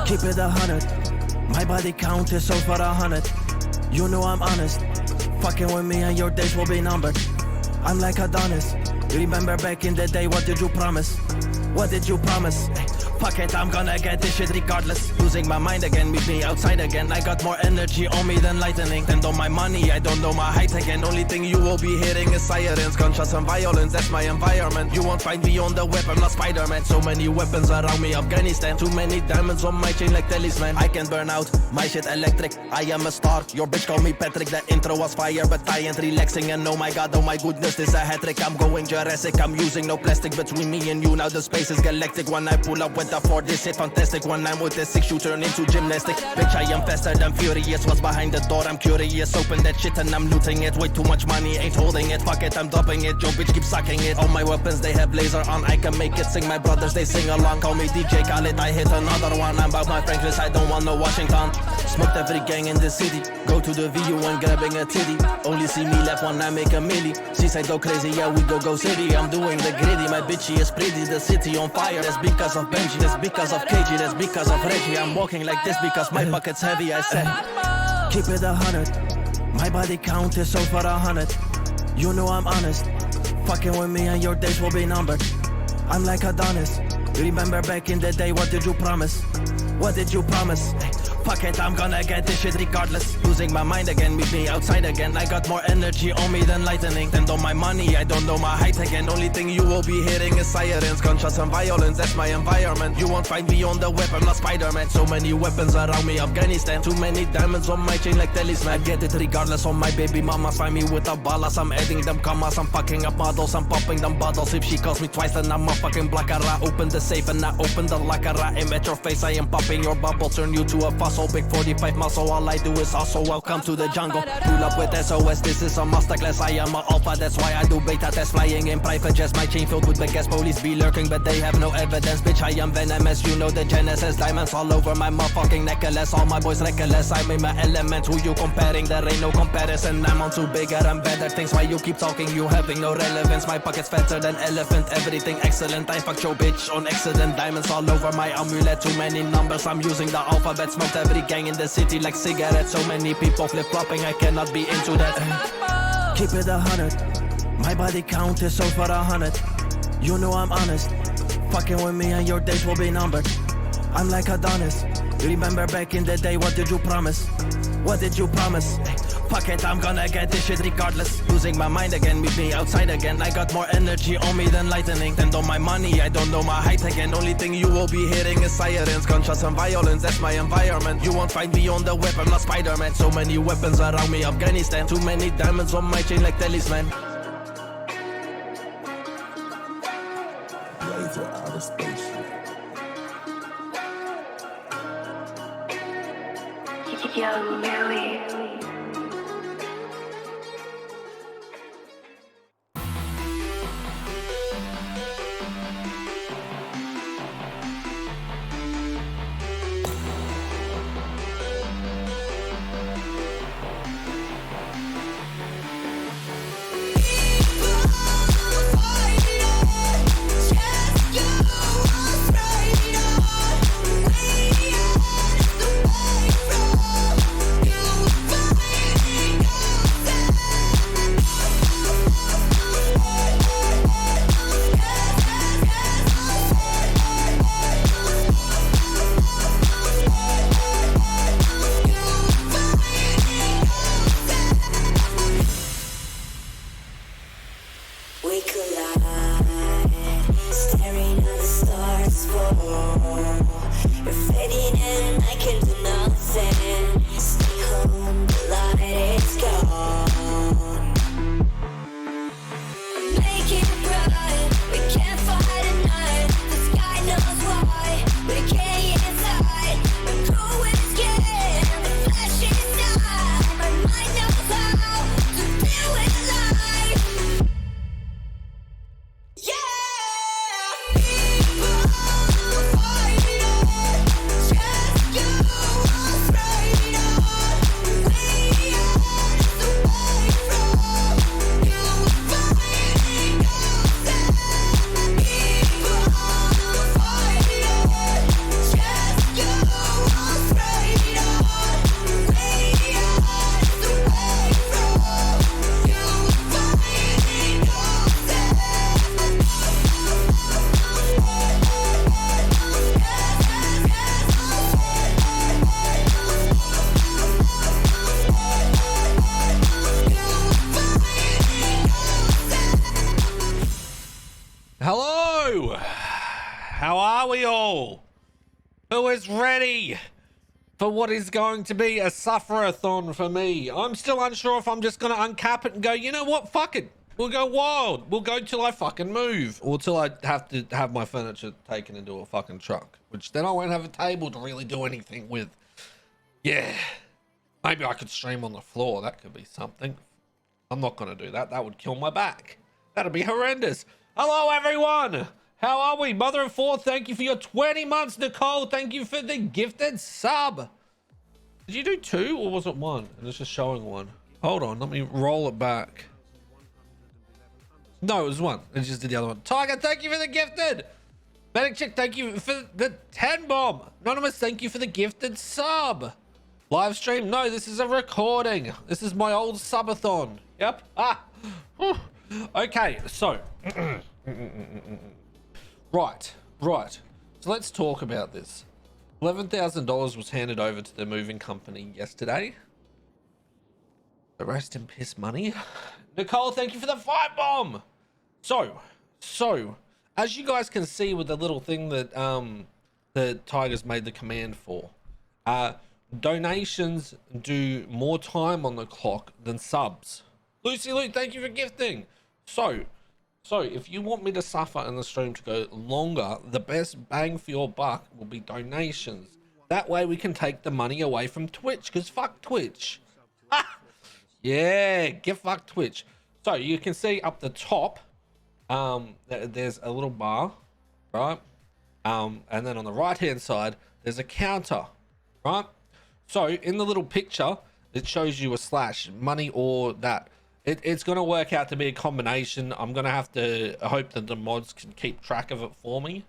Keep it 100. My body count is over 100. You know I'm honest. Fucking with me and your days will be numbered. I'm like Adonis. Remember back in the day, what did you promise? What did you promise? Fuck it, I'm gonna get this shit regardless. Losing my mind again, meet me outside again. I got more energy on me than lightning. Than on my money, I don't know my height again. Only thing you will be hearing is sirens, gunshots and violence, that's my environment. You won't find me on the web, I'm not Spider-Man. So many weapons around me, Afghanistan. Too many diamonds on my chain like talisman. I can burn out, my shit electric. I am a star, your bitch call me Patrick. The intro was fire, but I ain't relaxing. And oh my god, oh my goodness, this a hat trick. I'm going Jurassic, I'm using no plastic between me and you. Now the space is galactic. When I pull up with the 4, this shit fantastic. When I'm with the 6, you turn into gymnastics. Bitch, I am faster than furious. What's behind the door? I'm curious. Open that shit and I'm looting it. Way too much money, ain't holding it. Fuck it, I'm dropping it. Yo, bitch, keep sucking it. All my weapons, they have laser on. I can make it sing. My brothers, they sing along. Call me DJ Khaled, I hit another one. I'm about my Franklin, I don't want no Washington. Smoked every gang in the city. Go to the VU and grabbing a titty. Only see me left when I make a milli. She said go crazy, yeah, we go city. I'm doing the gritty, my bitchy is pretty. The city on fire, that's because of Benji. That's because of KG, that's because of Reggie. I'm walking like this because my pocket's heavy, I said. Keep it 100. My body count is over 100. You know I'm honest. Fucking with me and your days will be numbered. I'm like Adonis. Remember back in the day, what did you promise? What did you promise? Fuck it, I'm gonna get this shit regardless. Losing my mind again, meet me outside again. I got more energy on me than lightning. Than on my money, I don't know my height again. Only thing you will be hearing is sirens, gunshots and violence, that's my environment. You won't find me on the web, I'm not Spider-Man. So many weapons around me, Afghanistan. Too many diamonds on my chain like talisman. I get it regardless on my baby mama. Find me with the ballas, I'm adding them commas. I'm fucking up models, I'm popping them bottles. If she calls me twice, then I'm a fucking blackara. Open the safe and I open the lockera. Aim at your face, I am popping your bubble. Turn you to a fossil. Big 45 muscle, all I do is also welcome to the jungle. Pull up with SOS, this is a masterclass. I am a alpha, that's why I do beta tests. Flying in private jets, my chain filled with big ass. Police be lurking, but they have no evidence. Bitch, I am venomous, you know the genesis. Diamonds all over my motherfucking necklace. All my boys reckless, I'm in my element. Who you comparing? There ain't no comparison. I'm on to bigger and better things. Why you keep talking? You having no relevance. My pocket's fatter than elephant. Everything excellent. I fucked your bitch on accident. Diamonds all over my amulet. Too many numbers, I'm using the alphabet. Smoked every gang in the city like cigarettes. So many people flip-flopping, I cannot be into that. Keep it 100. My body count is over 100. You know I'm honest. Fucking with me and your days will be numbered. I'm like Adonis. Remember back in the day, what did you promise? What did you promise? Fuck it, I'm gonna get this shit regardless. Losing my mind again, meet me outside again. I got more energy on me than lightning. Than on my money, I don't know my height again. Only thing you will be hearing is sirens, gunshots and violence, that's my environment. You won't find me on the web, I'm not Spider-Man. So many weapons around me, Afghanistan. Too many diamonds on my chain like talisman. Laser out of space. Young Millie. Make it right, we can't fight at night. So, how are we all? Who is ready for what is going to be a suffer-a-thon for me? I'm still unsure if I'm just going to uncap it and go, you know what, fuck it. We'll go wild. We'll go till I fucking move. Or till I have to have my furniture taken into a fucking truck. Which then I won't have a table to really do anything with. Yeah. Maybe I could stream on the floor. That could be something. I'm not going to do that. That would kill my back. That'd be horrendous. Hello, everyone. How are we? Mother of four, thank you for your 20 months. Nicole, thank you for the gifted sub. Did you do 2 or was it 1? And it's just showing 1. Hold on. Let me roll it back. No, it was 1. It just did the other one. Tiger, thank you for the gifted. Medic Chick, thank you for the 10 bomb. Anonymous, thank you for the gifted sub. Live stream? No, this is a recording. This is my old subathon. Yep. Okay, so. Right. So let's talk about this. $11,000 was handed over to the moving company yesterday. The rest in piss money. Nicole, thank you for the fire bomb. So, as you guys can see with the little thing that the Tigers made the command for, donations do more time on the clock than subs. Lucy Lou, thank you for gifting. So if you want me to suffer and the stream to go longer, the best bang for your buck will be donations. That way we can take the money away from Twitch, because fuck Twitch. Yeah, get fucked Twitch. So you can see up the top, there's a little bar, right? And then on the right hand side, there's a counter, right? So in the little picture, it shows you a slash, money or that. It's going to work out to be a combination. I'm going to have to hope that the mods can keep track of it for me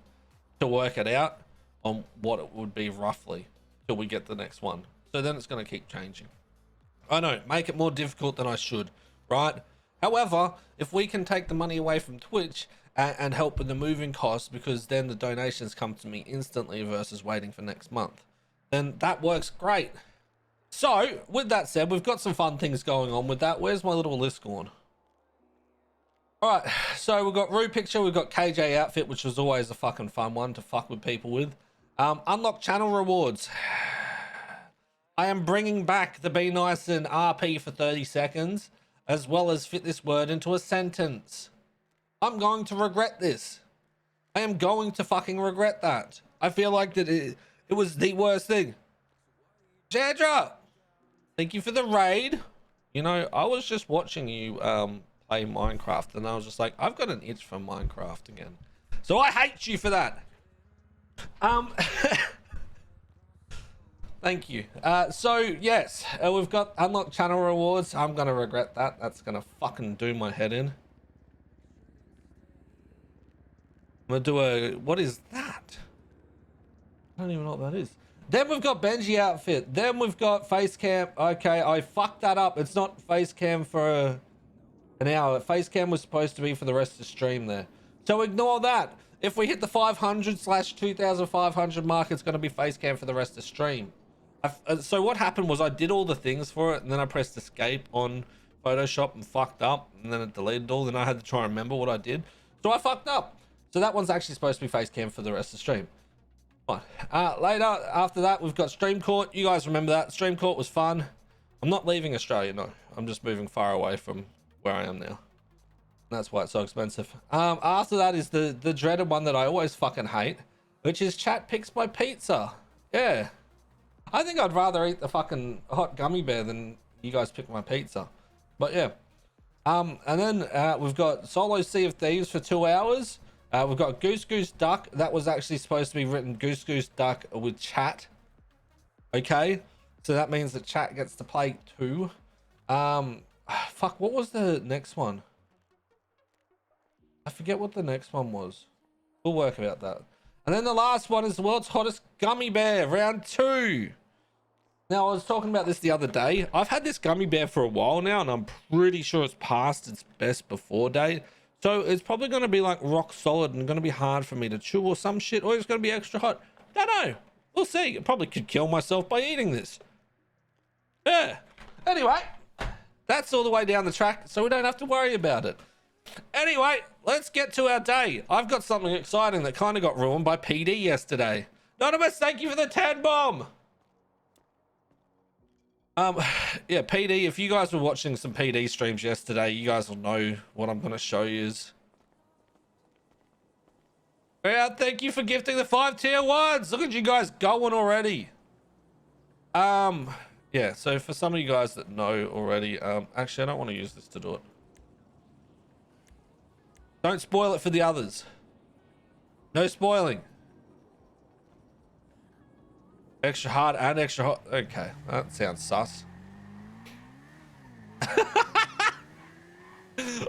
to work it out on what it would be roughly till we get the next one. So then it's going to keep changing. I know, make it more difficult than I should, right? However, if we can take the money away from Twitch and help with the moving costs, because then the donations come to me instantly versus waiting for next month, then that works great. So, with that said, we've got some fun things going on with that. Where's my little list gone? Alright, so we've got Rue Picture, we've got KJ Outfit, which was always a fucking fun one to fuck with people with. Unlock channel rewards. I am bringing back the Be Nice and RP for 30 seconds, as well as fit this word into a sentence. I'm going to regret this. I am going to fucking regret that. I feel like that it was the worst thing. Jadra, thank you for the raid. You know, I was just watching you play Minecraft, and I was just like, I've got an itch for Minecraft again. So I hate you for that. Thank you. So yes, we've got unlock channel rewards. I'm gonna regret that. That's gonna fucking do my head in. I'm gonna do a, what is that? I don't even know what that is. Then we've got Benji Outfit. Then we've got face cam. Okay, I fucked that up. It's not face cam for an hour. Face cam was supposed to be for the rest of the stream there. So ignore that. If we hit the 500/2500 mark, it's going to be face cam for the rest of the stream. So what happened was I did all the things for it, and then I pressed escape on Photoshop and fucked up, and then it deleted all. Then I had to try and remember what I did. So I fucked up. So that one's actually supposed to be face cam for the rest of the stream. Later, after that, we've got Stream Court. You guys remember that? Stream Court was fun. I'm not leaving Australia, no. I'm just moving far away from where I am now. That's why it's so expensive. After that is the dreaded one that I always fucking hate, which is Chat Picks My Pizza. Yeah. I think I'd rather eat the fucking hot gummy bear than you guys pick my pizza. But yeah. And then we've got Solo Sea of Thieves for 2 hours. We've got Goose Goose Duck. That was actually supposed to be written Goose Goose Duck with chat. Okay, so that means that chat gets to play too. Fuck, what was the next one? I forget what the next one was. We'll work about that. And then the last one is the world's hottest gummy bear, round 2. Now, I was talking about this the other day. I've had this gummy bear for a while now, and I'm pretty sure it's past its best before date. So it's probably going to be like rock solid and going to be hard for me to chew or some shit, or it's going to be extra hot. Don't know. We'll see. I probably could kill myself by eating this. Yeah. Anyway, that's all the way down the track, so we don't have to worry about it. Anyway, let's get to our day. I've got something exciting that kind of got ruined by PD yesterday. Anonymous, thank you for the 10 bomb. Yeah, PD, if you guys were watching some PD streams yesterday, you guys will know what I'm going to show you. Yeah, thank you for gifting the 5 tier 1s. Look at you guys going already. Yeah, so for some of you guys that know already, actually, I don't want to use this to do it. Don't spoil it for the others. No spoiling. Extra hard and extra hot. Okay, that sounds sus.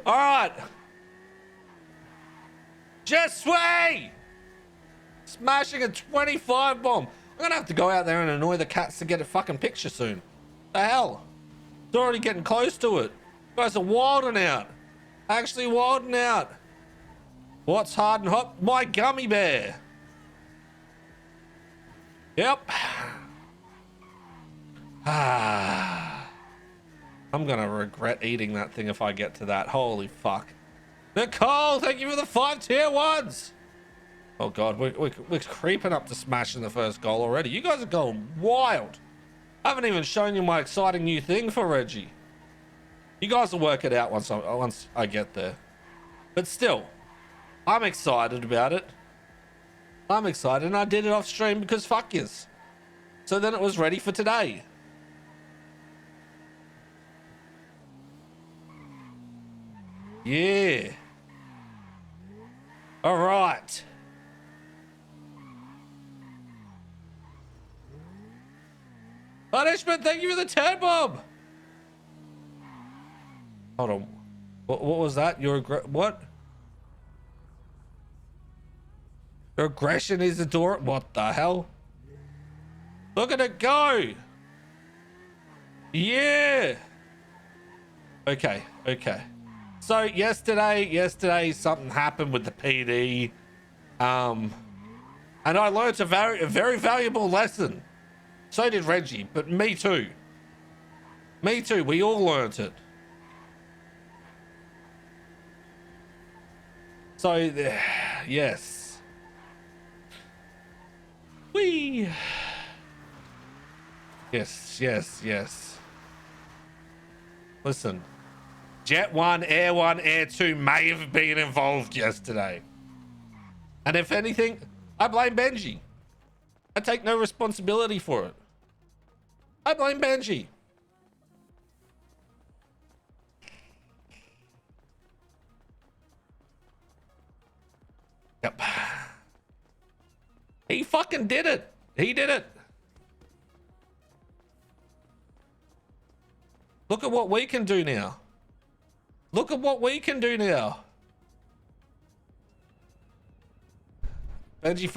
All right. Just sway! Smashing a 25 bomb. I'm gonna have to go out there and annoy the cats to get a fucking picture soon. The hell? It's already getting close to it. You guys are wilding out. Actually wilding out. What's hard and hot? My gummy bear. Yep. I'm gonna regret eating that thing if I get to that. Holy fuck. Nicole, thank you for the 5 tier 1s. Oh god, we're creeping up to smashing the first goal already. You guys are going wild. I haven't even shown you my exciting new thing for Reggie. You guys will work it out once I get there. But still, I'm excited about it. I'm excited, and I did it off stream because fuck yous. So then it was ready for today. Yeah. All right. Punishment, thank you for the 10 bomb. Hold on. What was that? What? Your aggression is adorable. What the hell? Look at it go. Yeah. Okay. So yesterday something happened with the PD. And I learned a very valuable lesson. So did Reggie, but me too. Me too. We all learned it. So, yes. Whee! Yes. Listen. Jet 1, Air 1, Air 2 may have been involved yesterday. And if anything, I blame Benji. I take no responsibility for it. I blame Benji. Yep. He fucking did it. He did it. Look at what we can do now. Look at what we can do now. Benji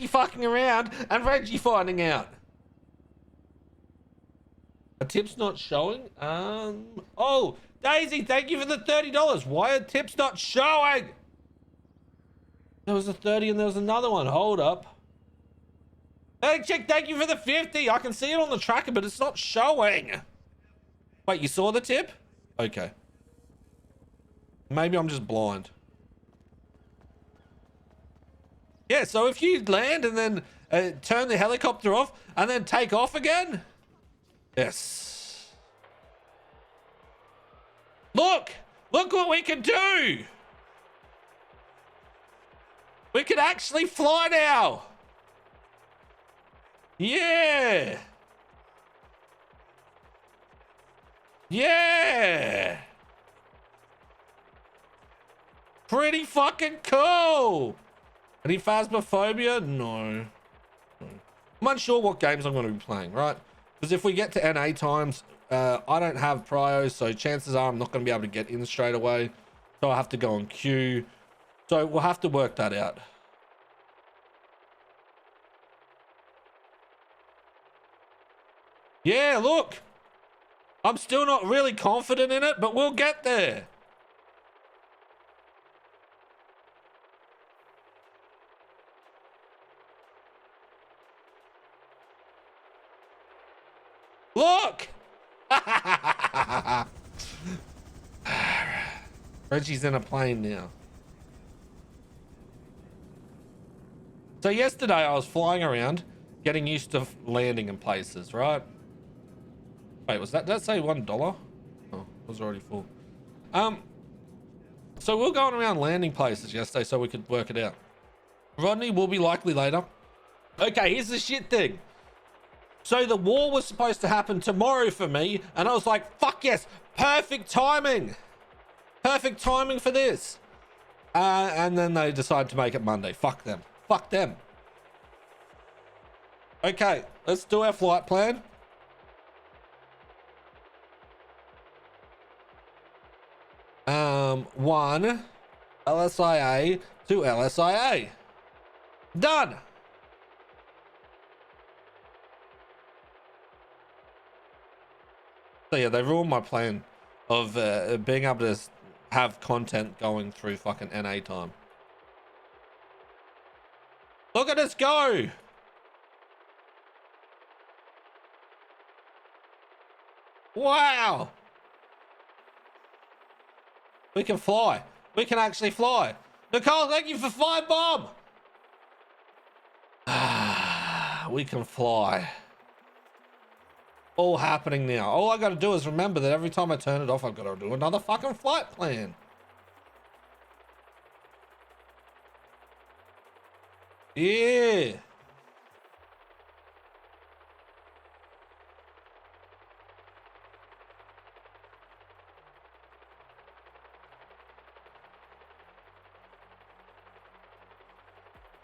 fucking around and Reggie finding out. A tip's not showing? Oh, Daisy, thank you for the $30. Why are tips not showing? There was a 30 and there was another one. Hold up. Hey, chick, thank you for the 50. I can see it on the tracker, but it's not showing. Wait, you saw the tip? Okay. Maybe I'm just blind. Yeah, so if you land and then turn the helicopter off and then take off again. Yes. Look what we can do. We can actually fly now. Yeah. Yeah. Pretty fucking cool. Any phasmophobia? No. I'm unsure what games I'm going to be playing, right? Because if we get to NA times, I don't have prios, so chances are I'm not going to be able to get in straight away. So I have to go on queue. So we'll have to work that out. Yeah, look. I'm still not really confident in it, but we'll get there. Look! Reggie's in a plane now. So yesterday I was flying around, getting used to landing in places, right? Wait, was that, did that say $1? Oh, it was already full. So we were going around landing places yesterday so we could work it out. Rodney will be likely later. Okay, here's the shit thing. So the war was supposed to happen tomorrow for me, and I was like, fuck yes, perfect timing. Perfect timing for this. And then they decided to make it Monday. Fuck them. Fuck them. Okay, let's do our flight plan. One LSIA to LSIA. Done. So yeah, they ruined my plan of being able to have content going through fucking NA time. Look at us go. Wow. We can fly. We can actually fly. Nicole, thank you for 5 bomb. We can fly. All happening now. All I got to do is remember that every time I turn it off, I've got to do another fucking flight plan. Yeah.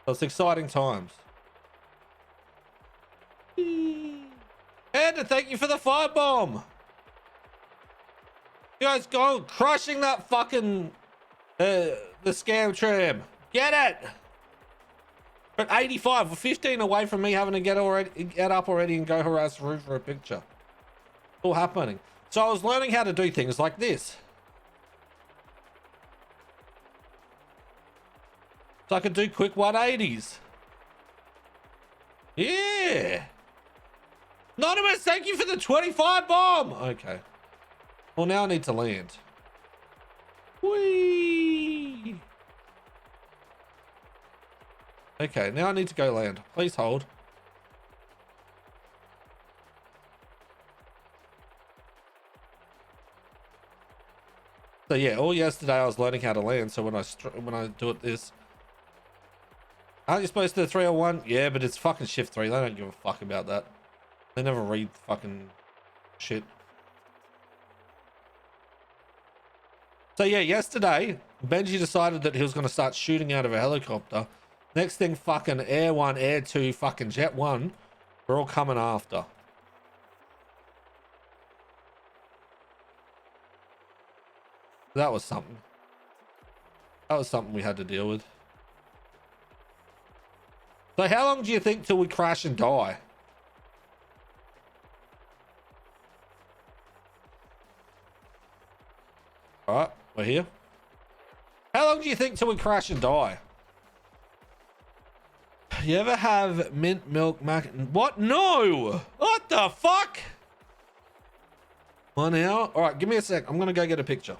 So it's exciting times. And thank you for the firebomb. You guys go crushing that fucking the scam tram. Get it. But 85, we're 15 away from me having to get up already and go harass Roo for a picture. All happening. So I was learning how to do things like this. So I could do quick 180s. Yeah. Anonymous, thank you for the 25 bomb. Okay. Well, now I need to land. Whee. Okay, now I need to go land. Please hold. So yeah, all yesterday I was learning how to land. So when I do it this, aren't you supposed to do 301? Yeah, but it's fucking shift 3. They don't give a fuck about that. They never read fucking shit. So yeah, yesterday Benji decided that he was going to start shooting out of a helicopter. Next thing, fucking Air 1, Air 2, fucking Jet 1, we're all coming after. That was something. That was something we had to deal with. So how long do you think till we crash and die? All right, we're here. How long do you think till we crash and die? You ever have mint milk mac? What? No! What the fuck? 1 hour? All right, give me a sec. I'm gonna go get a picture.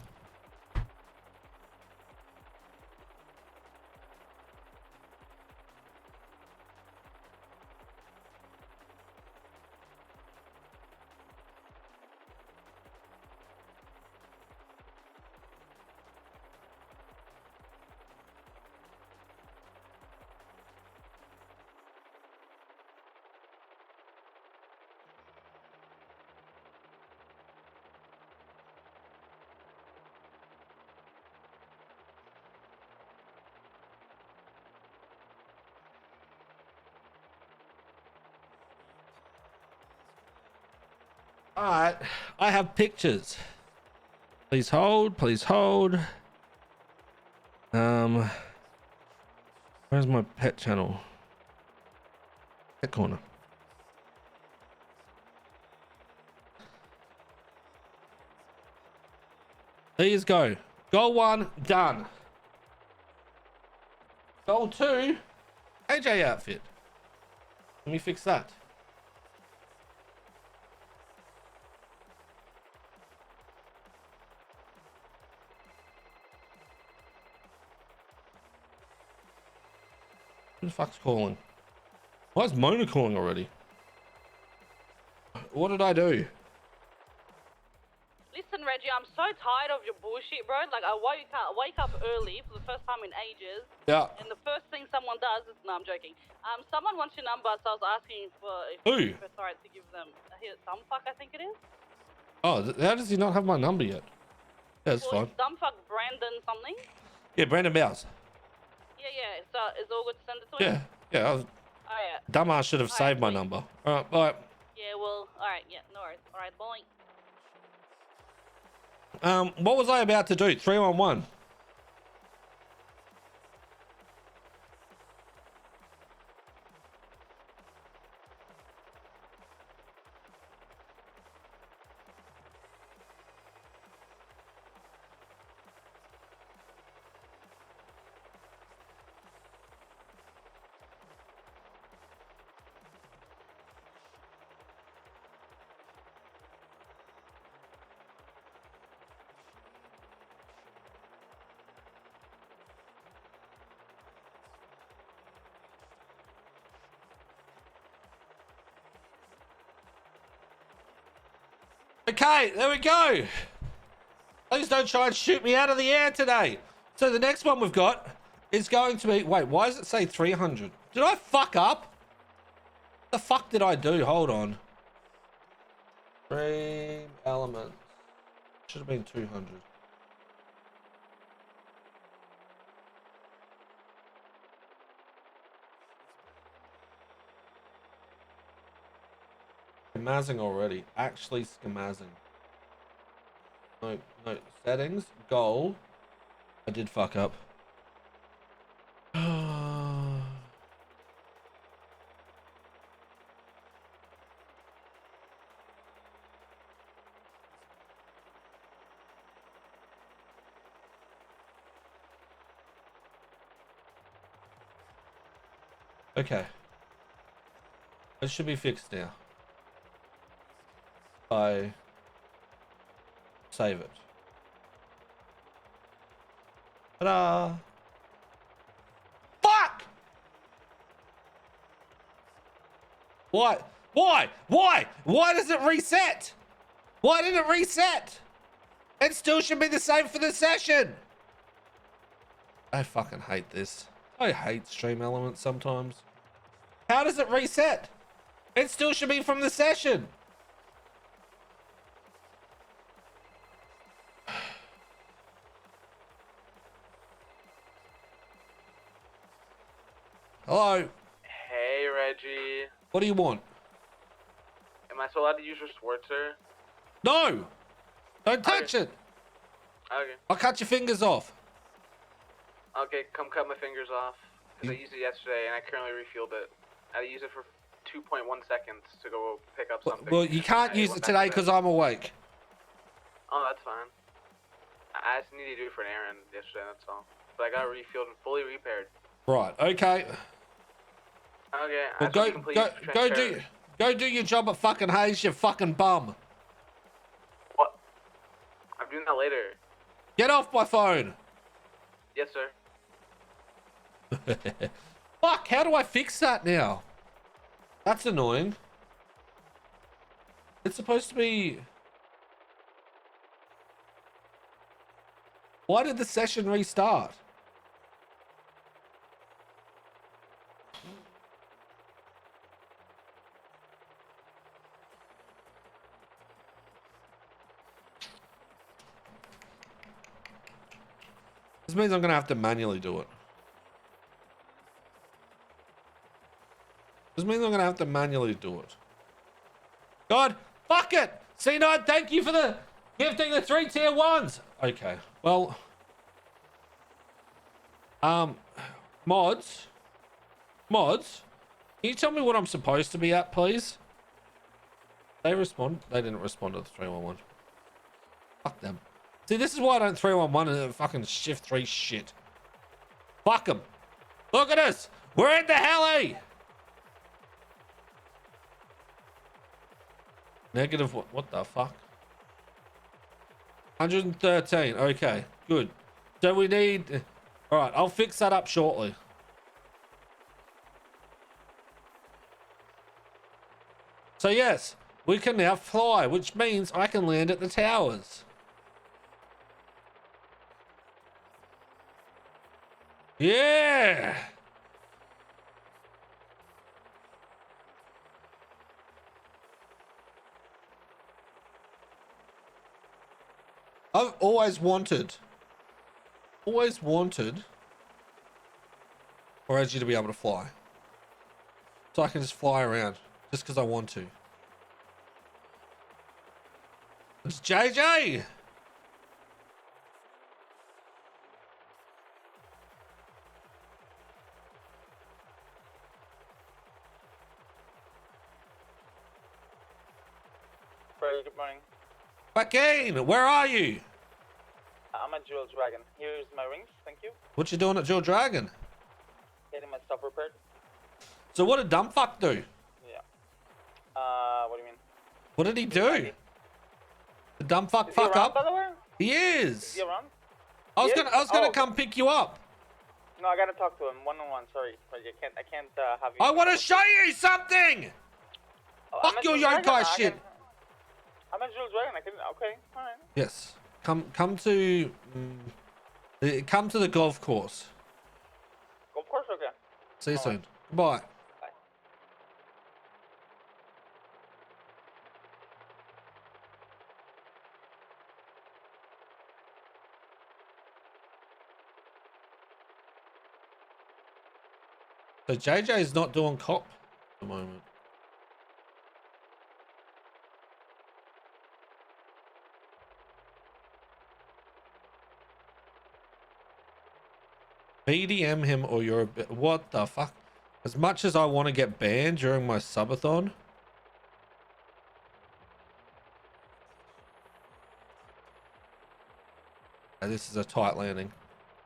All right, I have pictures. Please hold, please hold. Where's my pet channel? Pet corner. Please go. Goal 1, done. Goal 2, AJ outfit. Let me fix that. Who the fuck's calling? Why is Mona calling already? What did I do? Listen, Reggie, I'm so tired of your bullshit, bro. Like, I wake up early for the first time in ages. Yeah. And the first thing someone does is, no, I'm joking. Someone wants your number, so I was asking if Who? it's alright to give them. Some fuck, I think it is. Oh, how does he not have my number yet? Yeah, that's fine. Some fuck Brandon something. Yeah, Brandon Bowes. Yeah. So it's all good to send it to him. Yeah. I was, Oh yeah. dumbass should have saved my number. All right, bye. Yeah. Well. All right. Yeah. No worries. All right. Bye. What was I about to do? 311. Okay, there we go. Please don't try and shoot me out of the air today. So the next one we've got is going to be... Wait, why does it say 300? Did I fuck up? The fuck did I do? Hold on. Dream elements. Should have been 200. Schemazzing already. Actually schemazzing. No. Settings. Goal. I did fuck up. Okay. It should be fixed now. I save it. Ta-da! Fuck! What? Why? Why does it reset? Why did it reset? It still should be the same for the session. I fucking hate this. I hate stream elements sometimes. How does it reset? It still should be from the session. Hello. Hey, Reggie. What do you want? Am I still allowed to use your Schwarzer? No! Don't touch it! Okay. I'll cut your fingers off. Okay, come cut my fingers off. Because I used it yesterday and I currently refueled it. I used it for 2.1 seconds to go pick up something. Well, you can't use it today because I'm awake. Oh, that's fine. I just needed to do it for an errand yesterday, that's all. But I got it refueled and fully repaired. Right, okay. Okay, Well, go do your job at fucking Hayes, you fucking bum. What? I'm doing that later. Get off my phone. Yes, sir. Fuck, how do I fix that now? That's annoying. It's supposed to be... Why did the session restart? This means I'm gonna have to manually do it. This means I'm gonna have to manually do it. God, fuck it! C9, thank you for the gifting the 3 tier 1s. Okay, well, mods, can you tell me what I'm supposed to be at, please? They respond. They didn't respond to the 311. Fuck them. See, this is why I don't 311 and fucking shift 3 shit. Fuck them. Look at us. We're in the heli. Negative what the fuck? 113. Okay, good. So we need... All right, I'll fix that up shortly. So yes, we can now fly, which means I can land at the towers. Yeah. I've always wanted for Reggie to be able to fly. So I can just fly around just because I want to. It's JJ! Very good morning. Joaquin, where are you? I'm at Jewel Dragon. Here's my rings, thank you. What you doing at Jill Dragon? Getting my stuff repaired. So what did dumb fuck do? Yeah. What do you mean? What did he do? The dumb fuck Is he fuck around, up? by the way? He Is is. he around? I was He gonna is? gonna Oh. come pick you up. No, I gotta talk to him one-on-one. Sorry, Reggie. I can't have you. I want to show you something. Oh, I'm Fuck at your Jewel yokai Dragon. shit. I'm at Jewel Dragon. I can. Okay, all right. Yes. Come to the golf course. Of course, okay. See you All soon. right. Goodbye. Bye. So JJ's not doing cop at the moment. BDM him or you're a bit. What the fuck? As much as I want to get banned during my subathon. This is a tight landing.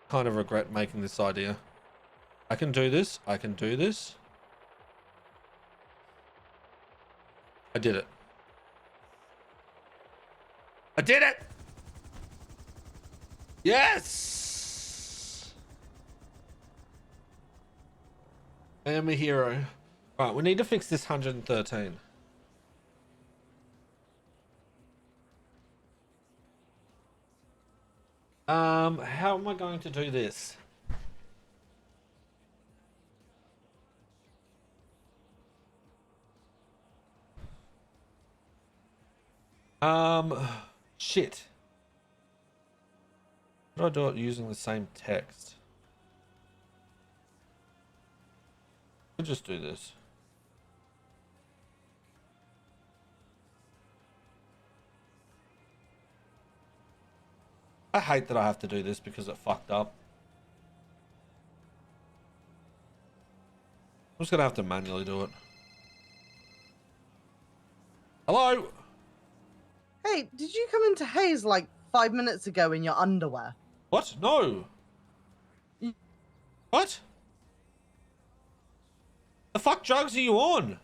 Kind of regret making this idea. I can do this. I can do this. I did it. I did it! Yes! I am a hero. Right, we need to fix this 113. How am I going to do this? Shit. How do I do it using the same text? I'll just do this. I hate that I have to do this because it fucked up. I'm just gonna have to manually do it. Hello? Hey, did you come into Hayes like 5 minutes ago in your underwear? What? No. What? The fuck drugs are you on?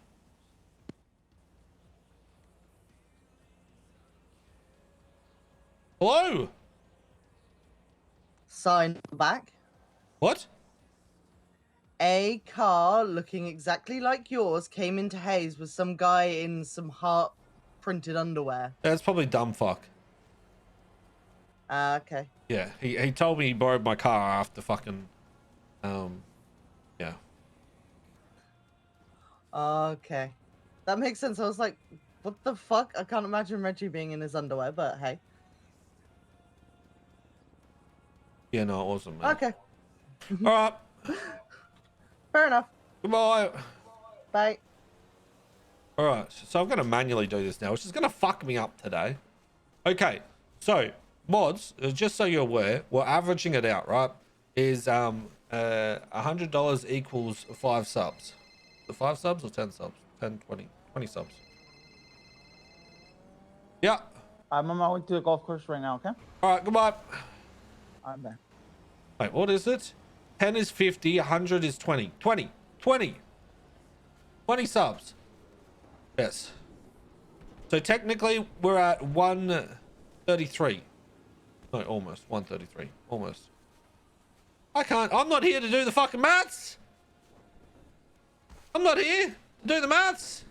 Hello? Sign back. What? A car looking exactly like yours came into Hayes with some guy in some heart printed underwear. That's probably dumb fuck. Okay. Yeah, he told me he borrowed my car after fucking, yeah. Okay. That makes sense. I was like, what the fuck? I can't imagine Reggie being in his underwear, but hey. Yeah, no, it wasn't, man. Okay. All right. Fair enough. Goodbye. Bye. All right, so I'm going to manually do this now, which is going to fuck me up today. Okay, so mods, just so you're aware, we're averaging it out, right? Is $100 equals 5 subs. The 5 subs or 10 subs? 10, 20, 20 subs. Yeah. I'm on my way to the golf course right now, okay? All right, goodbye. I'm there. Wait, what is it? 10 is 50, 100 is 20. 20. 20 subs. Yes. So technically we're at 133. No, almost 133. Almost. I'm not here to do the fucking maths. I'm not here to do the maths.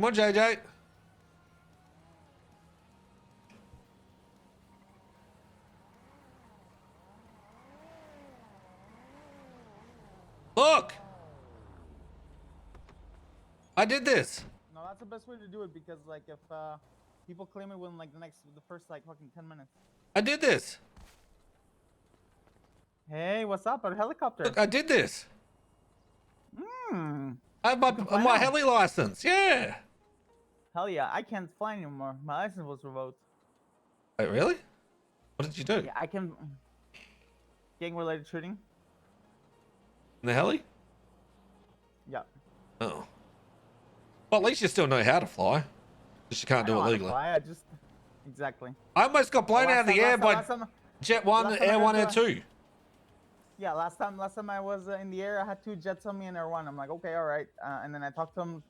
Come on, JJ. Look! I did this. No, that's the best way to do it because, like, if people claim it within, like, the first, like, fucking 10 minutes. I did this. Hey, what's up? A helicopter. Look, I did this. Hmm. I have my heli license. Yeah. Hell yeah, I can't fly anymore. My license was revoked. Wait, really? What did you do? Yeah, I can. Gang-related shooting. In the heli? Yeah. Oh. Well, at least you still know how to fly. Just you can't do it legally. I just. Exactly. I almost got blown out of the air by Jet 1, last time Air I 1, got Air 2. Yeah, last time I was in the air, I had 2 jets on me and Air 1. I'm like, okay, all right. And then I talked to them.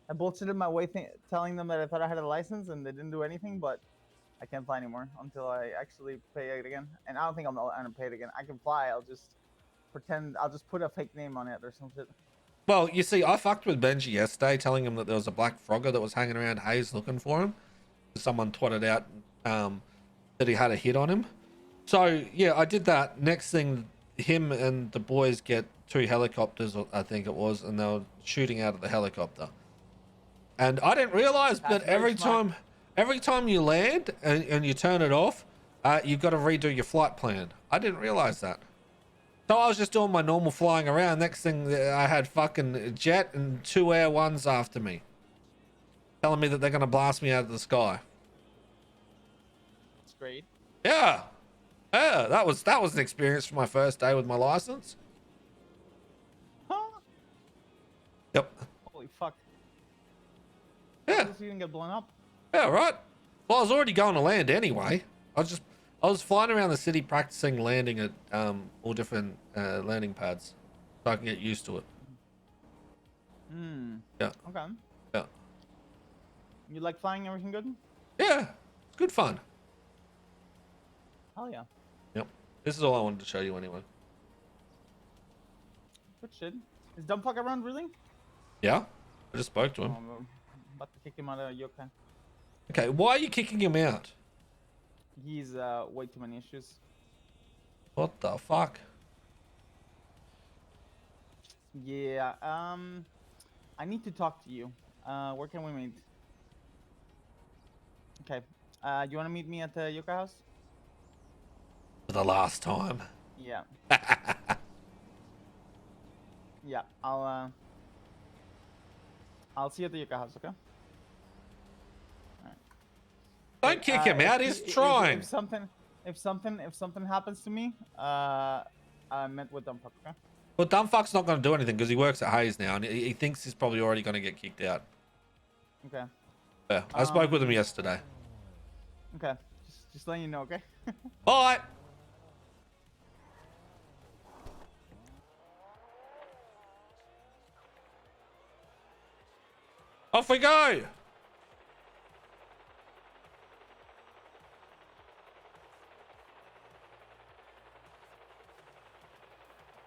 I bullshitted my way, telling them that I thought I had a license, and they didn't do anything. But I can't fly anymore until I actually pay it again. And I don't think I'm gonna pay it again. I can fly. I'll just pretend. I'll just put a fake name on it or some shit. Well, you see, I fucked with Benji yesterday, telling him that there was a black frogger that was hanging around Hayes looking for him. Someone twatted out that he had a hit on him. So, yeah, I did that. Next thing, him and the boys get 2 helicopters, I think it was, and they were shooting out of the helicopter. And I didn't realize that every time you land and you turn it off, you've got to redo your flight plan. I didn't realize that. So I was just doing my normal flying around. Next thing, I had fucking Jet and 2 Air 1s after me, telling me that they're going to blast me out of the sky. That's great. Yeah. Yeah, that was an experience for my first day with my license. Huh? Yep. Holy fuck. Yeah. At least you didn't get blown up. Yeah, right. Well, I was already going to land anyway. I was flying around the city practicing landing at all different landing pads, so I can get used to it. Hmm. Yeah. Okay. Yeah. You like flying? Everything good? Yeah. It's good fun. Hell yeah. Yep. This is all I wanted to show you anyway. Good shit. Is Dumbfuck around really? Yeah. I just spoke to him. I'm about to kick him out of Yoka. Okay. Why are you kicking him out? He's way too many issues. What the fuck? Yeah. I need to talk to you. Where can we meet? Okay. You want to meet me at the Yoka house? For the last time. Yeah. Yeah. I'll see you at the Yoka house. Okay. Don't kick him out. He's trying. If something happens to me, I met with Dumbfuck. Okay. Well, Dumbfuck's not going to do anything because he works at Hayes now, and he thinks he's probably already going to get kicked out. Okay. Yeah, I spoke with him yesterday. Okay. Just letting you know. Okay. Bye. Off we go.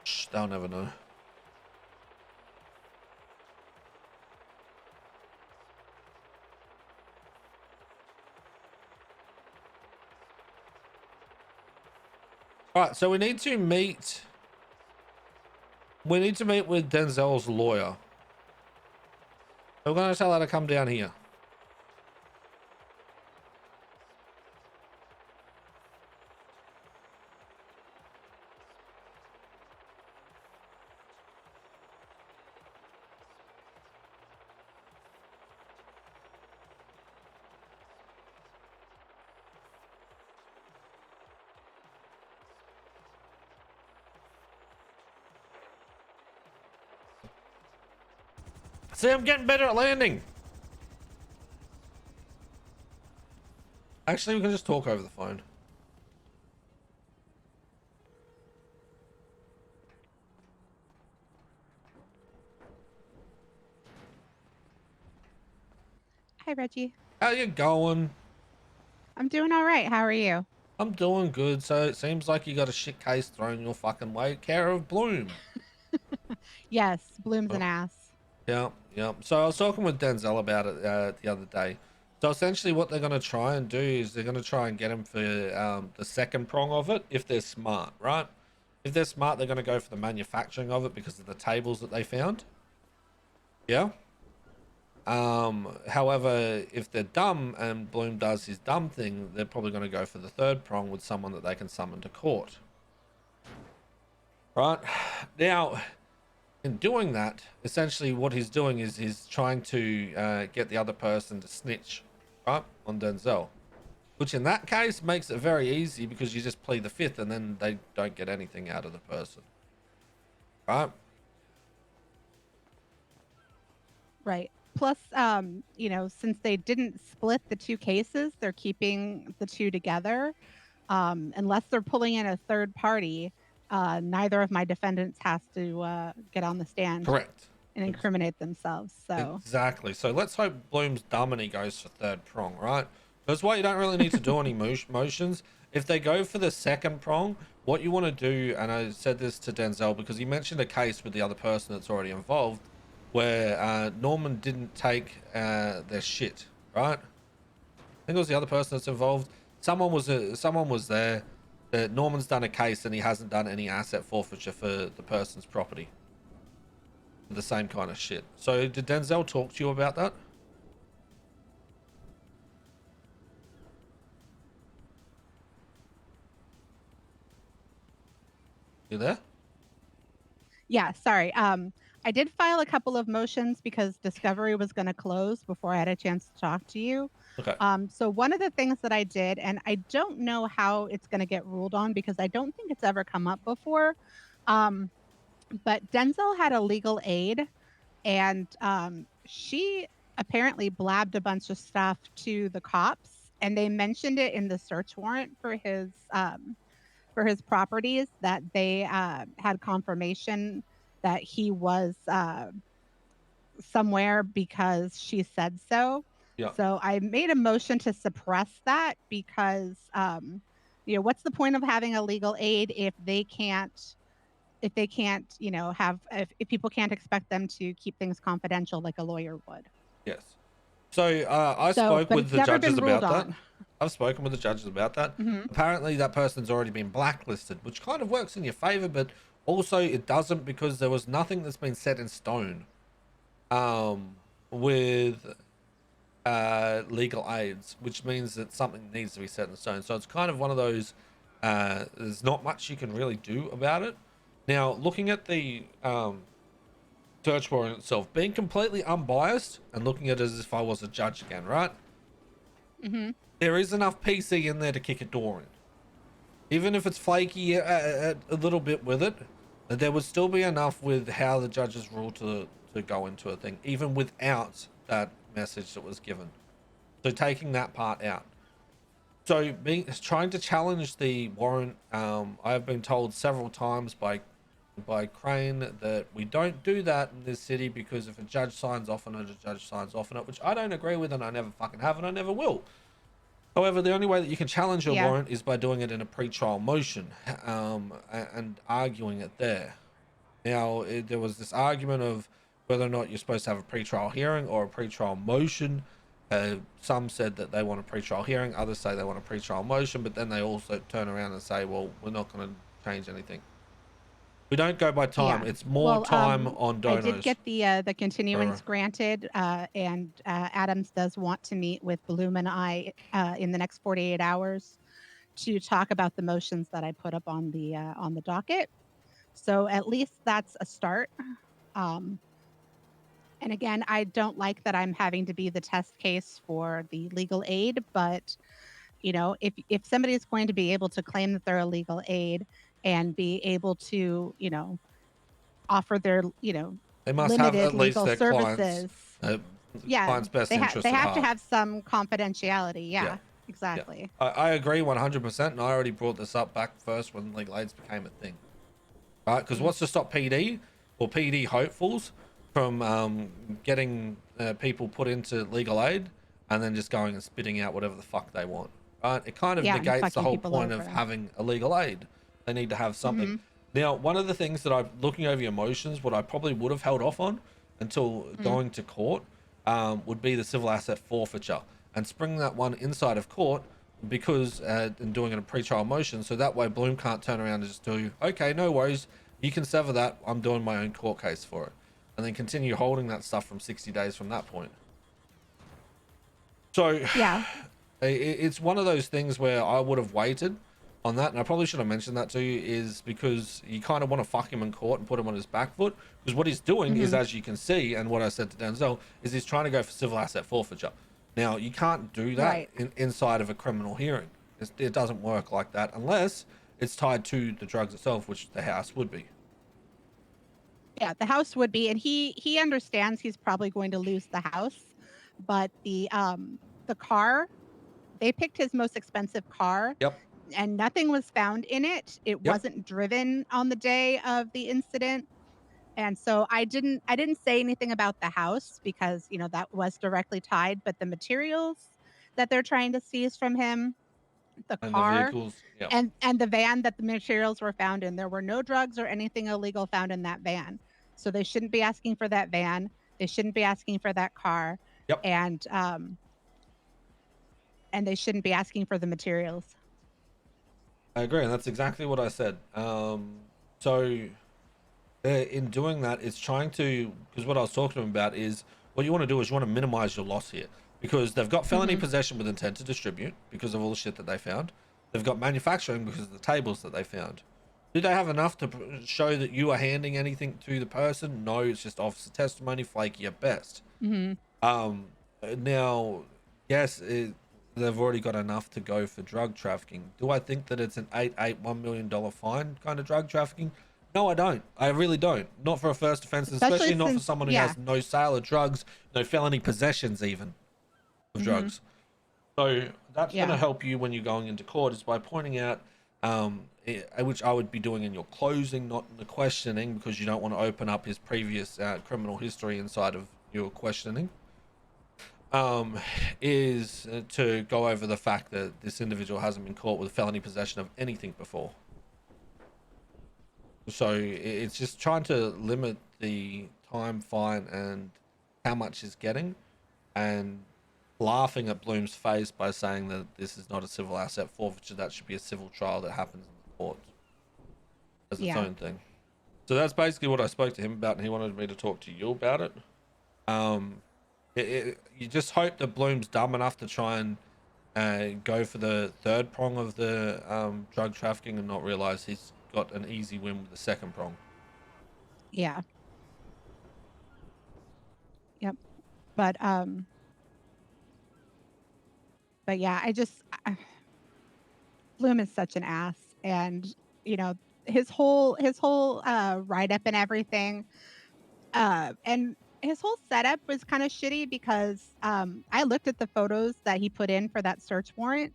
Shh, they'll never know. All right, so we need to meet with Denzel's lawyer. We're going to tell her to come down here. See, I'm getting better at landing. Actually, we can just talk over the phone. Hi, Reggie. How you going? I'm doing all right. How are you? I'm doing good. So it seems like you got a shit case thrown your fucking way. Care of Bloom. Yes, Bloom's an ass. Yeah, Yeah. So I was talking with Denzel about it the other day. So essentially, what they're going to try and do is they're going to try and get him for the second prong of it, if they're smart, right? If they're smart, they're going to go for the manufacturing of it because of the tables that they found. Yeah. However, if they're dumb and Bloom does his dumb thing, they're probably going to go for the third prong with someone that they can summon to court. Right? Now, in doing that, essentially what he's doing is he's trying to get the other person to snitch, right, on Denzel. Which in that case makes it very easy because you just plead the fifth and then they don't get anything out of the person. Right? Right. Plus, you know, since they didn't split the two cases, they're keeping the two together. Unless they're pulling in a third party, neither of my defendants has to get on the stand. Correct. And incriminate themselves. So exactly. So let's hope Bloom's dumb and he goes for third prong, right? That's why you don't really need to do any motions. If they go for the second prong, what you want to do, and I said this to Denzel because he mentioned a case with the other person that's already involved, where Norman didn't take their shit, right? I think it was the other person that's involved. Someone was there. Norman's done a case and he hasn't done any asset forfeiture for the person's property. The same kind of shit. So did Denzel talk to you about that? You there? yeah, sorry. I did file a couple of motions because discovery was going to close before I had a chance to talk to you. Okay. So one of the things that I did, and I don't know how it's going to get ruled on because I don't think it's ever come up before. But Denzel had a legal aid, and she apparently blabbed a bunch of stuff to the cops, and they mentioned it in the search warrant for his properties that they had confirmation that he was somewhere because she said so. Yeah. So I made a motion to suppress that because, you know, what's the point of having a legal aid if they can't, you know, if people can't expect them to keep things confidential like a lawyer would. Yes. So I spoke with the judges about that. I've spoken with the judges about that. Apparently that person's already been blacklisted, which kind of works in your favor, but also it doesn't because there was nothing that's been set in stone with legal aids, which means that something needs to be set in stone. So it's kind of one of those, there's not much you can really do about it. Now, looking at the search warrant itself, being completely unbiased and looking at it as if I was a judge again, right? There is enough PC in there to kick a door in. Even if it's flaky a little bit with it, there would still be enough with how the judges rule to go into a thing, even without that message that was given. So taking that part out. So trying to challenge the warrant, I've been told several times by Crane that we don't do that in this city because if a judge signs off on it, a judge signs off on it, which I don't agree with and I never fucking have and I never will. However, the only way that you can challenge your warrant is by doing it in a pre-trial motion and arguing it there. Now, there was this argument of whether or not you're supposed to have a pre-trial hearing or a pre-trial motion. Some said that they want a pre-trial hearing, others say they want a pre-trial motion, but then they also turn around and say, well, we're not going to change anything. We don't go by time. It's more time on donos. I did get the continuance granted, and Adams does want to meet with Bloom and I in the next 48 hours to talk about the motions that I put up on the docket. So at least that's a start. And again, I don't like that I'm having to be the test case for the legal aid, but you know, if somebody is going to be able to claim that they're a legal aid and be able to, you know, offer their, you know, they must have at least legal their services. Client's best interest they at have heart. to have some confidentiality. Yeah. Exactly. Yeah. I agree 100%, and I already brought this up back first when legal aids became a thing. Right? Because what's to stop PD or PD hopefuls from getting people put into legal aid and then just going and spitting out whatever the fuck they want? Right? It kind of negates the whole point of having a legal aid. They need to have something. Now, one of the things that looking over your motions, what I probably would have held off on until going to court would be the civil asset forfeiture, and springing that one inside of court because and doing it in pre-trial motion, so that way Bloom can't turn around and just do, okay, no worries, you can sever that, I'm doing my own court case for it, and then continue holding that stuff from 60 days from that point. So Yeah. it's one of those things where I would have waited on that, and I probably should have mentioned that to you, is because you kind of want to fuck him in court and put him on his back foot, because what he's doing is, as you can see, and what I said to Denzel, is he's trying to go for civil asset forfeiture. Now, you can't do that inside of a criminal hearing. It doesn't work like that unless it's tied to the drugs itself, which the house would be. Yeah, the house would be, and he understands he's probably going to lose the house, but the car, they picked his most expensive car. Yep. And nothing was found in it. It wasn't driven on the day of the incident. And so I didn't say anything about the house because, you know, that was directly tied, but the materials that they're trying to seize from him, the And car, the vehicles, and the van that the materials were found in, there were no drugs or anything illegal found in that van. So they shouldn't be asking for that van. They shouldn't be asking for that car. Yep. And they shouldn't be asking for the materials. I agree, and that's exactly what I said. So in doing that, it's trying to, because what I was talking to him about is, what you want to do is you want to minimize your loss here, because they've got felony possession with intent to distribute because of all the shit that they found. They've got manufacturing because of the tables that they found. Did they have enough to show that you are handing anything to the person? No, it's just officer testimony, flaky at best. Now, yes, they've already got enough to go for drug trafficking. Do I think that it's an $1 million fine kind of drug trafficking? No, I don't. I really don't. Not for a first offense, especially not for someone who has no sale of drugs, no felony possessions even of drugs. So that's going to help you when you're going into court, is by pointing out, which I would be doing in your closing, not in the questioning, because you don't want to open up his previous criminal history inside of your questioning. Is to go over the fact that this individual hasn't been caught with felony possession of anything before. So it's just trying to limit the time, fine, and how much he's getting, and laughing at Bloom's face by saying that this is not a civil asset forfeiture, that should be a civil trial that happens in the court as its own thing. So that's basically what I spoke to him about, and he wanted me to talk to you about it. You just hope that Bloom's dumb enough to try and go for the third prong of the drug trafficking and not realize he's got an easy win with the second prong. Yeah. Yep. But yeah, Bloom is such an ass, and you know, his whole write up and everything, and his whole setup was kind of shitty because I looked at the photos that he put in for that search warrant.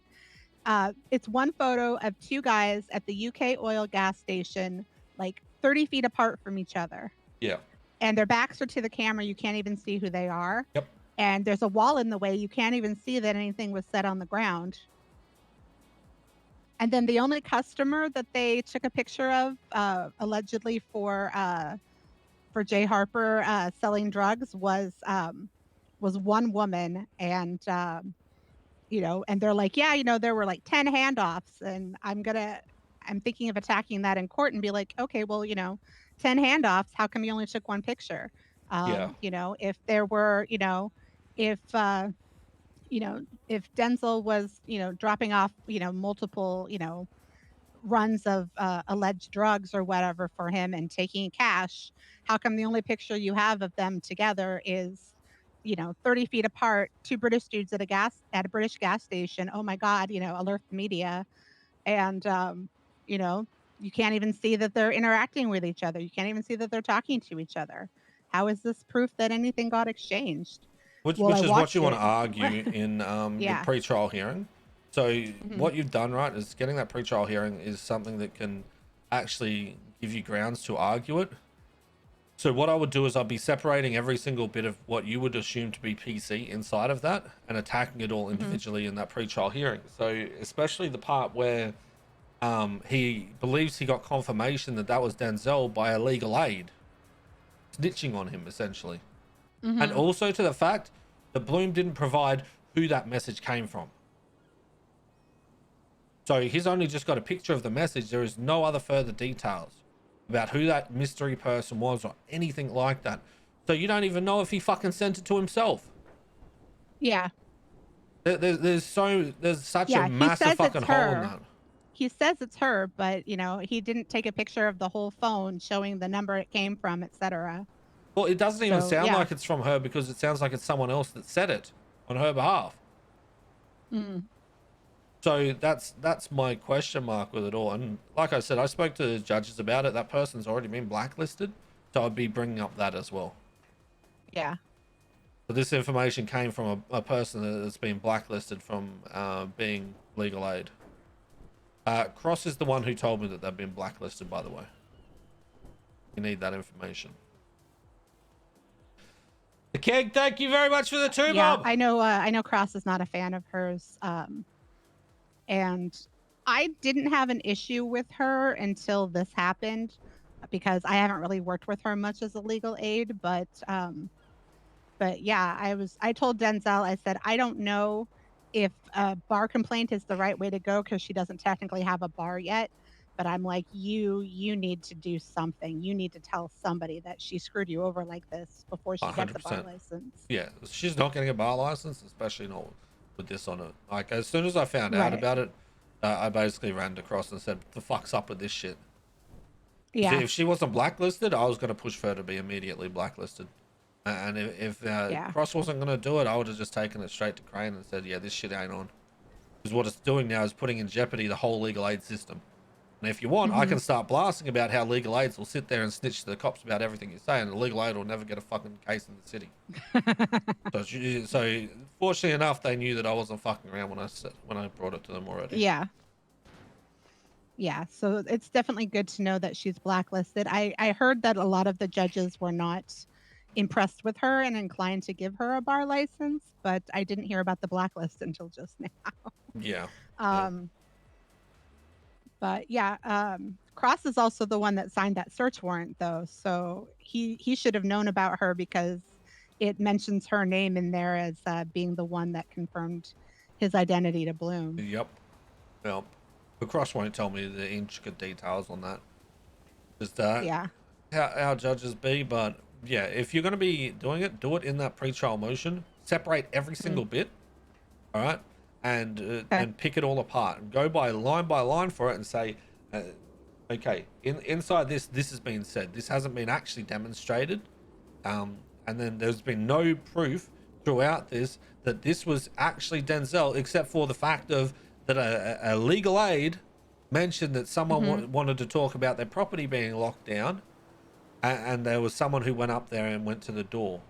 It's one photo of two guys at the UK oil gas station, like 30 feet apart from each other. Yeah. And their backs are to the camera. You can't even see who they are. Yep. And there's a wall in the way. You can't even see that anything was set on the ground. And then the only customer that they took a picture of, allegedly for Jay Harper selling drugs, was one woman, and you know, and they're like, yeah, you know, there were like 10 handoffs, and I'm thinking of attacking that in court and be like, okay, well, you know, 10 handoffs, how come you only took one picture? You know, if there were, you know, if Denzel was, you know, dropping off, you know, multiple, you know, runs of alleged drugs or whatever for him and taking cash, how come the only picture you have of them together is, you know, 30 feet apart, two British dudes at a British gas station? Oh my God, you know, alert the media. And you know, you can't even see that they're interacting with each other. You can't even see that they're talking to each other. How is this proof that anything got exchanged? Which is what you want to argue in your pre-trial hearing. So what you've done, right, is getting that pre-trial hearing is something that can actually give you grounds to argue it. So what I would do is I'd be separating every single bit of what you would assume to be PC inside of that and attacking it all individually in that pre-trial hearing. So especially the part where he believes he got confirmation that that was Denzel by a legal aid snitching on him, essentially. and also to the fact that Bloom didn't provide who that message came from. So he's only just got a picture of the message. There is no other further details about who that mystery person was or anything like that. So you don't even know if he fucking sent it to himself. Yeah. There's such Yeah, a he massive says fucking it's hole in her. that. He says it's her, but you know, he didn't take a picture of the whole phone showing the number it came from, etc. Well, it doesn't even So, sound yeah. like it's from her because it sounds like it's someone else that said it on her behalf. Mm. So that's my question mark with it all. And like I said, I spoke to the judges about it. That person's already been blacklisted, so I'd be bringing up that as well. Yeah. So this information came from a person that's been blacklisted from being legal aid. Cross is the one who told me that they've been blacklisted, by the way. You need that information. The Keg, thank you very much for the 2 Yeah, bob. I know Cross is not a fan of hers. And I didn't have an issue with her until this happened because I haven't really worked with her much as a legal aid, but yeah, I told Denzel, I said, I don't know if a bar complaint is the right way to go because she doesn't technically have a bar yet. But I'm like, you need to do something. You need to tell somebody that she screwed you over like this before she gets a bar 100%. license. Yeah, she's not getting a bar license, especially not with this on it. Like, as soon as I found out Right. about it, I basically ran across and said, "The fuck's up with this shit?" Yeah. If she wasn't blacklisted, I was going to push for her to be immediately blacklisted. And if Cross wasn't going to do it, I would have just taken it straight to Crane and said, "Yeah, this shit ain't on." Because what it's doing now is putting in jeopardy the whole legal aid system. And if you want, I can start blasting about how legal aids will sit there and snitch to the cops about everything you say, and the legal aid will never get a fucking case in the city. So fortunately enough, they knew that I wasn't fucking around when I brought it to them already. Yeah. Yeah. So it's definitely good to know that she's blacklisted. I heard that a lot of the judges were not impressed with her and inclined to give her a bar license, but I didn't hear about the blacklist until just now. Yeah. But yeah, Cross is also the one that signed that search warrant, though. So he should have known about her because it mentions her name in there as being the one that confirmed his identity to Bloom. Yep. But Cross won't tell me the intricate details on that. Just Yeah. how judges be. But yeah, if you're going to be doing it, do it in that pre-trial motion. Separate every single bit. All right. And pick it all apart and go by line for it and say, okay, inside this has been said. This hasn't been actually demonstrated. And then there's been no proof throughout this that this was actually Denzel, except for the fact of that a legal aid mentioned that someone wanted to talk about their property being locked down. And there was someone who went up there and went to the door.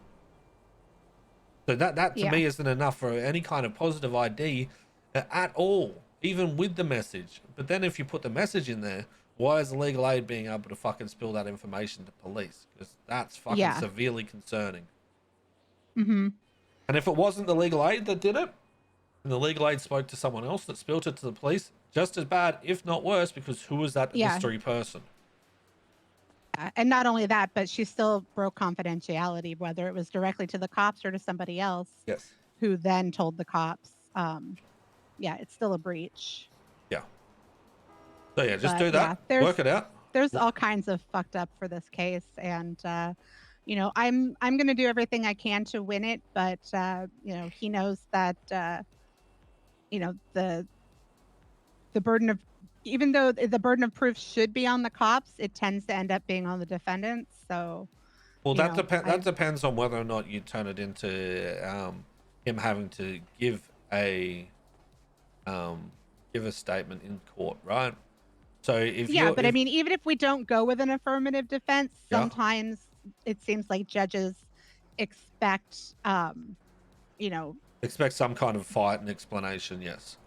So that to me isn't enough for any kind of positive ID at all, even with the message. But then if you put the message in there, why is the legal aid being able to fucking spill that information to police? Because that's fucking severely concerning. And if it wasn't the legal aid that did it, and the legal aid spoke to someone else that spilled it to the police, just as bad, if not worse, because who was that mystery person? And not only that, but she still broke confidentiality, whether it was directly to the cops or to somebody else. Yes. Who then told the cops. Yeah, it's still a breach. Yeah. So yeah, just do that. Work it out. There's all kinds of fucked up for this case, and you know, I'm gonna do everything I can to win it, but you know, he knows that you know, the burden of, even though the burden of proof should be on the cops, it tends to end up being on the defendants. So, well, that depends on whether or not you turn it into him having to give a statement in court, right? So I mean, even if we don't go with an affirmative defense, sometimes it seems like judges expect, you know, some kind of fight and explanation. Yes.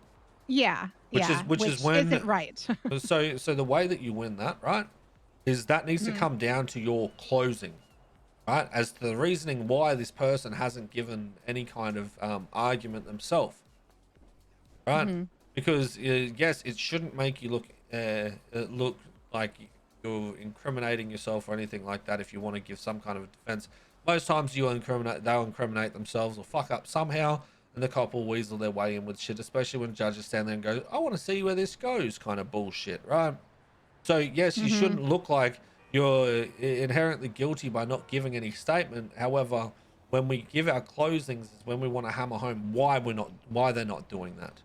Yeah. Which is when isn't right. so the way that you win that, right, is that needs to come down to your closing, right, as to the reasoning why this person hasn't given any kind of argument themselves, right? Because yes, it shouldn't make you look like you're incriminating yourself or anything like that if you want to give some kind of defense. Most times they'll incriminate themselves or fuck up somehow, and the cop will weasel their way in with shit, especially when judges stand there and go, I want to see where this goes, kind of bullshit, right? So yes, you shouldn't look like you're inherently guilty by not giving any statement. However, when we give our closings is when we want to hammer home why they're not doing that.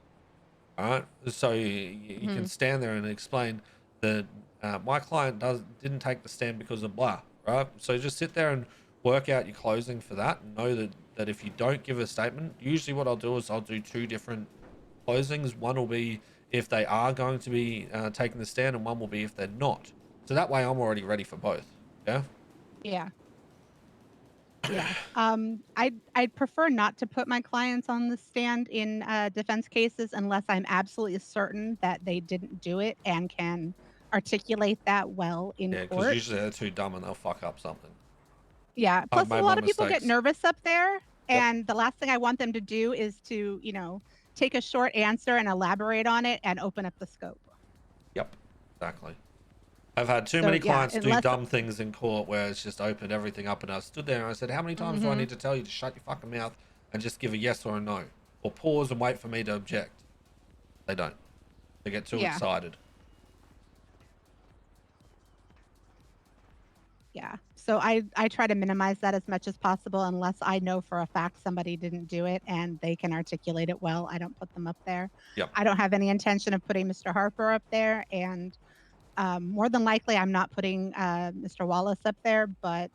All right, so you can stand there and explain that my client didn't take the stand because of blah, right? So just sit there and work out your closing for that, and know that if you don't give a statement, usually what I'll do is I'll do 2 different closings. One will be if they are going to be taking the stand, and one will be if they're not. So that way I'm already ready for both. Yeah. Yeah. Yeah. I'd prefer not to put my clients on the stand in defense cases unless I'm absolutely certain that they didn't do it and can articulate that well in Yeah, because court. usually they're too dumb and they'll fuck up something. Yeah. Plus, made a my lot of people get mistakes. nervous up there, Yep. and the last thing I want them to do is to, take a short answer and elaborate on it and open up the scope. Yep, exactly. I've had too So, many yeah, clients do unless- dumb things in court where it's just opened everything up, and I stood there and I said, how many times do I need to tell you to shut your fucking mouth and just give a yes or a no? Or pause and wait for me to object? They don't. They get too Yeah. excited. Yeah. So I try to minimize that as much as possible unless I know for a fact somebody didn't do it and they can articulate it well. I don't put them up there. Yep. I don't have any intention of putting Mr. Harper up there, and more than likely I'm not putting Mr. Wallace up there. But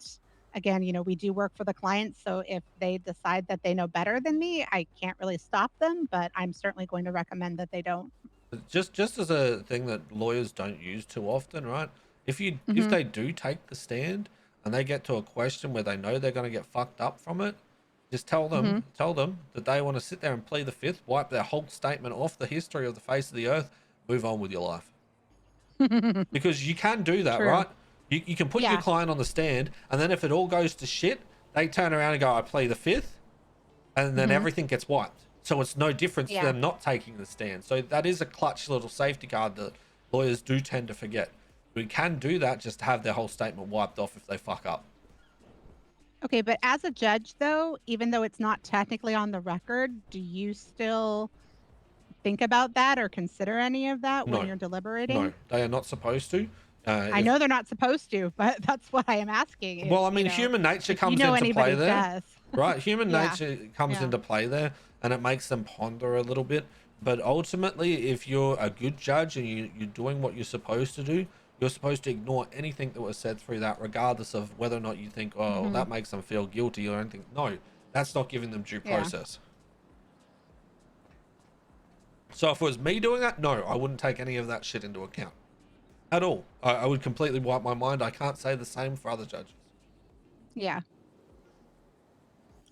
again, we do work for the client, so if they decide that they know better than me, I can't really stop them, but I'm certainly going to recommend that they don't. Just as a thing that lawyers don't use too often, right? If they do take the stand and they get to a question where they know they're going to get fucked up from it, just tell them that they want to sit there and plead the fifth, wipe their whole statement off the history of the face of the earth, move on with your life. Because you can do that, True. right? You can put your client on the stand, and then if it all goes to shit, they turn around and go, I plead the fifth, and then everything gets wiped. So it's no difference to them not taking the stand. So that is a clutch little safety guard that lawyers do tend to forget. We can do that, just to have their whole statement wiped off if they fuck up. Okay, but as a judge, though, even though it's not technically on the record, do you still think about that or consider any of that when you're deliberating? No, they are not supposed to. I know they're not supposed to, but that's what I am asking. Well, I mean, human nature comes into play there, right? Human nature comes into play there, and it makes them ponder a little bit. But ultimately, if you're a good judge and you're doing what you're supposed to do, you're supposed to ignore anything that was said through that, regardless of whether or not you think, oh, that makes them feel guilty or anything. No, that's not giving them due process. So if it was me doing that, no, I wouldn't take any of that shit into account at all. I would completely wipe my mind. I can't say the same for other judges. Yeah.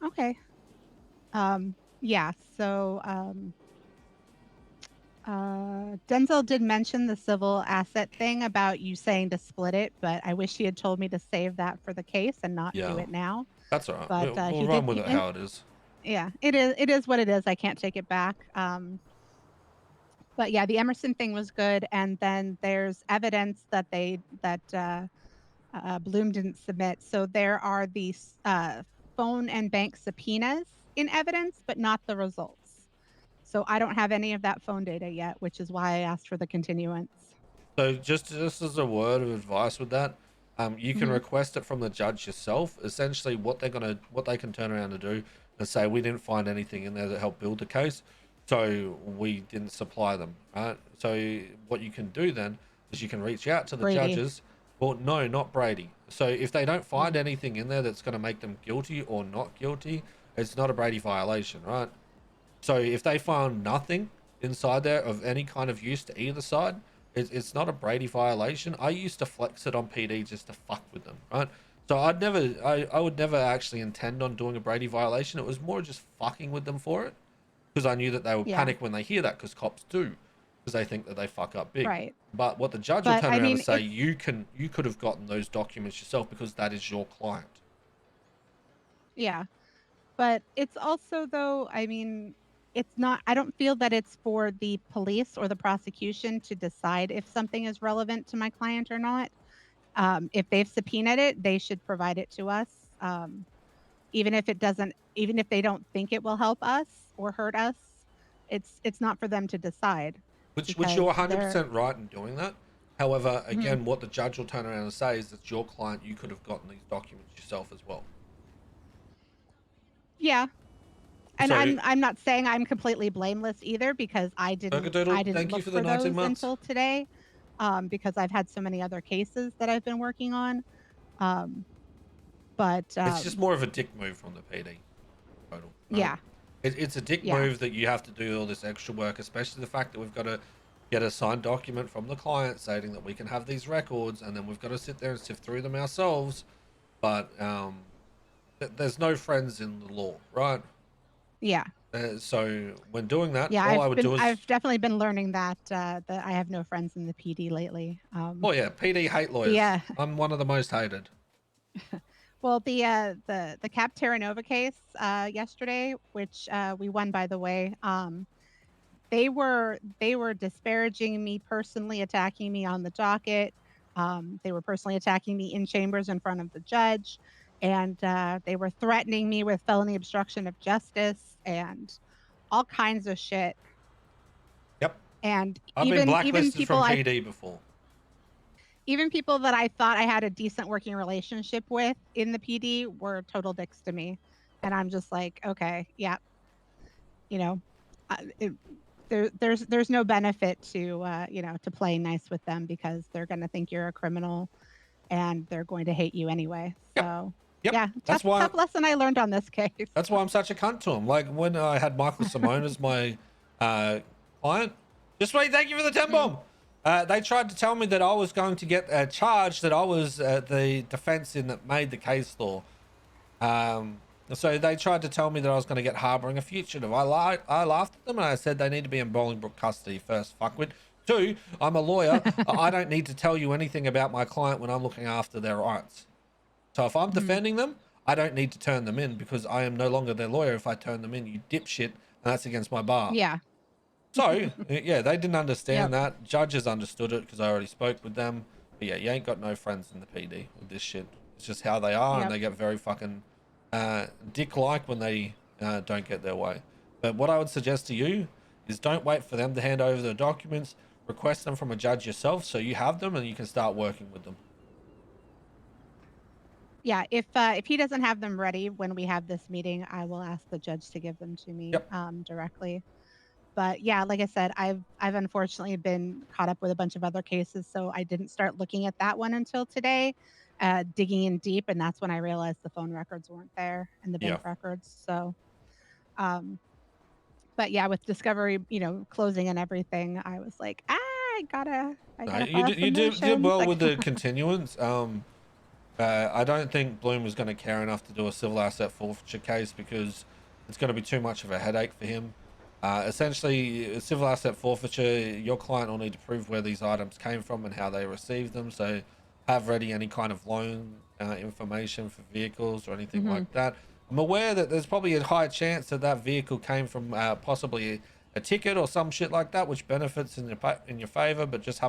Okay. Yeah. So, Denzel did mention the civil asset thing about you saying to split it, but I wish he had told me to save that for the case and not do it now. That's all right. But We'll run with it how it is. Yeah, it is. It is what it is. I can't take it back. But yeah, the Emerson thing was good, and then there's evidence that Bloom didn't submit. So there are these phone and bank subpoenas in evidence, but not the results. So I don't have any of that phone data yet, which is why I asked for the continuance. So just as a word of advice with that, you can request it from the judge yourself. Essentially, what they can turn around and do and say, we didn't find anything in there that helped build the case, so we didn't supply them. Right. So what you can do then is you can reach out to the judges. Well, no, not Brady. So if they don't find anything in there that's going to make them guilty or not guilty, it's not a Brady violation, right? So if they found nothing inside there of any kind of use to either side, it's not a Brady violation. I used to flex it on PD just to fuck with them, right? So I would never actually intend on doing a Brady violation. It was more just fucking with them for it, because I knew that they would panic when they hear that, because cops do, because they think that they fuck up big. Right. But what the judge will turn around and say, you could have gotten those documents yourself because that is your client. Yeah, but it's also, though, I mean, it's not, I don't feel that it's for the police or the prosecution to decide if something is relevant to my client or not. If they've subpoenaed it, they should provide it to us. even if they don't think it will help us or hurt us, it's not for them to decide. Which because you're they're- 100% right in doing that. However, again, what the judge will turn around and say is it's your client. You could have gotten these documents yourself as well. Yeah. And So- I'm not saying I'm completely blameless either, because I didn't Thank you look for the for 19 those months. until today, because I've had so many other cases that I've been working on. But It's just more of a dick move from the PD. Total. yeah. It's a dick Yeah. move that you have to do all this extra work, especially the fact that we've got to get a signed document from the client stating that we can have these records, and then we've got to sit there and sift through them ourselves. But there's no friends in the law, right? Yeah. So when doing that, Yeah, all I would do is... I've definitely been learning that that I have no friends in the PD lately. Oh yeah, PD hate lawyers. Yeah. I'm one of the most hated. Well, the Cap Terra Nova case yesterday, which we won, by the way, they were disparaging me personally, attacking me on the docket. They were personally attacking me in chambers in front of the judge, and they were threatening me with felony obstruction of justice and all kinds of shit. Yep. And I've been even blacklisted people from PD before. even people that I thought I had a decent working relationship with in the PD were total dicks to me. And I'm just like, okay, yeah, you know, there's no benefit to, to playing nice with them, because they're going to think you're a criminal and they're going to hate you anyway. So Yep. yeah, That's tough lesson I learned on this case. That's why I'm such a cunt to him. Like when I had Michael Simone as my client. Just wait, thank you for the 10 bomb. They tried to tell me that I was going to get charged, that I was the defense in that made the case law. So they tried to tell me that I was going to get harboring a fugitive. I laughed at them and I said they need to be in Bolingbroke custody first, fuckwit. 2, I'm a lawyer. I don't need to tell you anything about my client when I'm looking after their rights. So if I'm defending them, I don't need to turn them in, because I am no longer their lawyer if I turn them in, you dipshit, and that's against my bar. Yeah. So, yeah, they didn't understand that. Judges understood it because I already spoke with them. But yeah, you ain't got no friends in the PD with this shit. It's just how they are, and they get very fucking dick-like when they don't get their way. But what I would suggest to you is don't wait for them to hand over the documents. Request them from a judge yourself so you have them and you can start working with them. Yeah, if he doesn't have them ready when we have this meeting, I will ask the judge to give them to me directly. But yeah, like I said, I've unfortunately been caught up with a bunch of other cases, so I didn't start looking at that one until today, digging in deep, and that's when I realized the phone records weren't there and the bank records. So, but yeah, with Discovery, closing and everything, I was like, I gotta you did well with the continuance. I don't think Bloom was going to care enough to do a civil asset forfeiture case because it's going to be too much of a headache for him. Essentially, civil asset forfeiture, your client will need to prove where these items came from and how they received them. So have ready any kind of loan information for vehicles or anything like that. I'm aware that there's probably a high chance that that vehicle came from possibly a ticket or some shit like that, which benefits in your favor, but just have